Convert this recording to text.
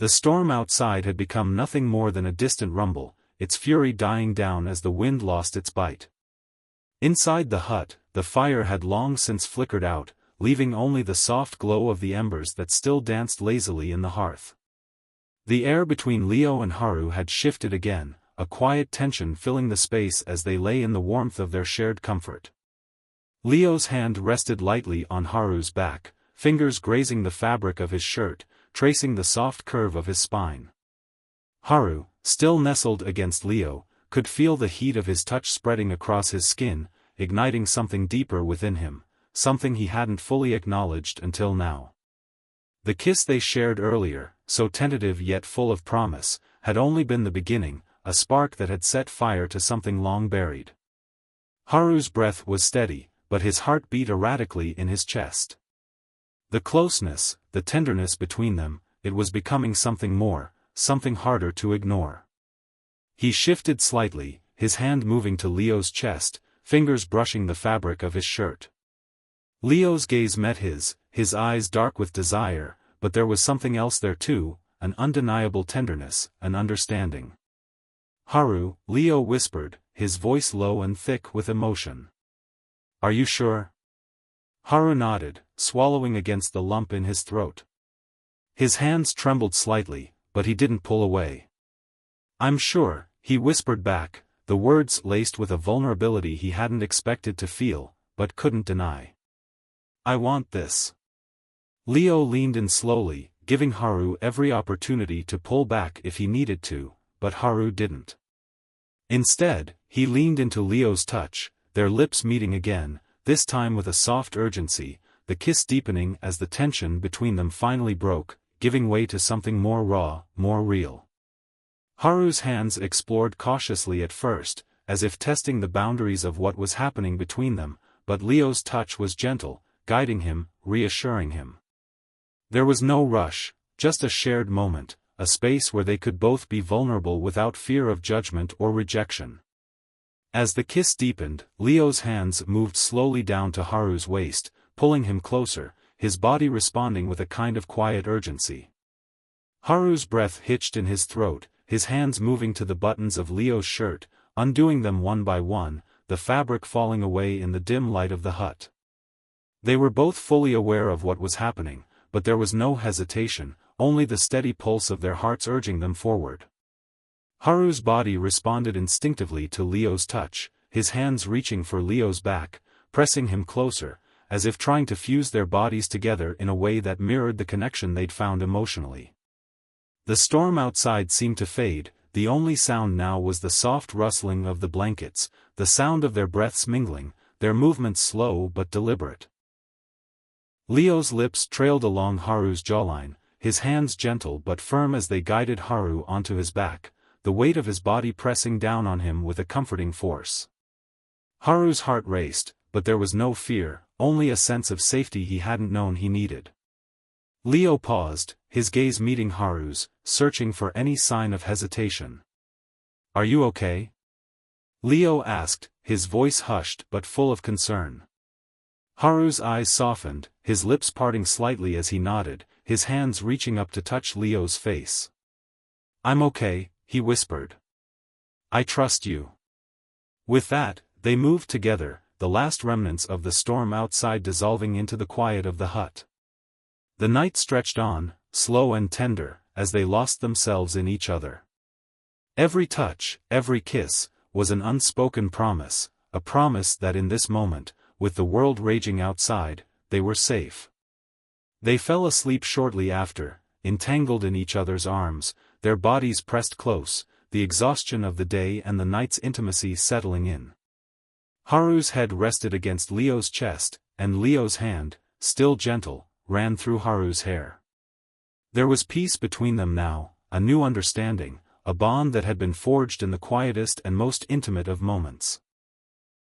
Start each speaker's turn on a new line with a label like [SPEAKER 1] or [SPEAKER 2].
[SPEAKER 1] The storm outside had become nothing more than a distant rumble, its fury dying down as the wind lost its bite. Inside the hut, the fire had long since flickered out, leaving only the soft glow of the embers that still danced lazily in the hearth. The air between Leo and Haru had shifted again, a quiet tension filling the space as they lay in the warmth of their shared comfort. Leo's hand rested lightly on Haru's back, fingers grazing the fabric of his shirt, tracing the soft curve of his spine. Haru, still nestled against Leo, could feel the heat of his touch spreading across his skin, igniting something deeper within him, something he hadn't fully acknowledged until now. The kiss they shared earlier, so tentative yet full of promise, had only been the beginning, a spark that had set fire to something long buried. Haru's breath was steady, but his heart beat erratically in his chest. The closeness, the tenderness between them, it was becoming something more, something harder to ignore. He shifted slightly, his hand moving to Leo's chest, fingers brushing the fabric of his shirt. Leo's gaze met his eyes dark with desire, but there was something else there too, an undeniable tenderness, an understanding. "Haru," Leo whispered, his voice low and thick with emotion. "Are you sure?" Haru nodded, swallowing against the lump in his throat. His hands trembled slightly, but he didn't pull away. "I'm sure," he whispered back, the words laced with a vulnerability he hadn't expected to feel, but couldn't deny. "I want this." Leo leaned in slowly, giving Haru every opportunity to pull back if he needed to, but Haru didn't. Instead, he leaned into Leo's touch, their lips meeting again, this time with a soft urgency, the kiss deepening as the tension between them finally broke, giving way to something more raw, more real. Haru's hands explored cautiously at first, as if testing the boundaries of what was happening between them, but Leo's touch was gentle, guiding him, reassuring him. There was no rush, just a shared moment, a space where they could both be vulnerable without fear of judgment or rejection. As the kiss deepened, Leo's hands moved slowly down to Haru's waist, pulling him closer, his body responding with a kind of quiet urgency. Haru's breath hitched in his throat, his hands moving to the buttons of Leo's shirt, undoing them one by one, the fabric falling away in the dim light of the hut. They were both fully aware of what was happening, but there was no hesitation, only the steady pulse of their hearts urging them forward. Haru's body responded instinctively to Leo's touch, his hands reaching for Leo's back, pressing him closer, as if trying to fuse their bodies together in a way that mirrored the connection they'd found emotionally. The storm outside seemed to fade, the only sound now was the soft rustling of the blankets, the sound of their breaths mingling, their movements slow but deliberate. Leo's lips trailed along Haru's jawline, his hands gentle but firm as they guided Haru onto his back, the weight of his body pressing down on him with a comforting force. Haru's heart raced, but there was no fear, only a sense of safety he hadn't known he needed. Leo paused, his gaze meeting Haru's, searching for any sign of hesitation. "Are you okay?" Leo asked, his voice hushed but full of concern. Haru's eyes softened, his lips parting slightly as he nodded, his hands reaching up to touch Leo's face. "I'm okay," he whispered. "I trust you." With that, they moved together, the last remnants of the storm outside dissolving into the quiet of the hut. The night stretched on, slow and tender, as they lost themselves in each other. Every touch, every kiss, was an unspoken promise, a promise that in this moment, with the world raging outside, they were safe. They fell asleep shortly after, entangled in each other's arms, their bodies pressed close, the exhaustion of the day and the night's intimacy settling in. Haru's head rested against Leo's chest, and Leo's hand, still gentle, ran through Haru's hair. There was peace between them now, a new understanding, a bond that had been forged in the quietest and most intimate of moments.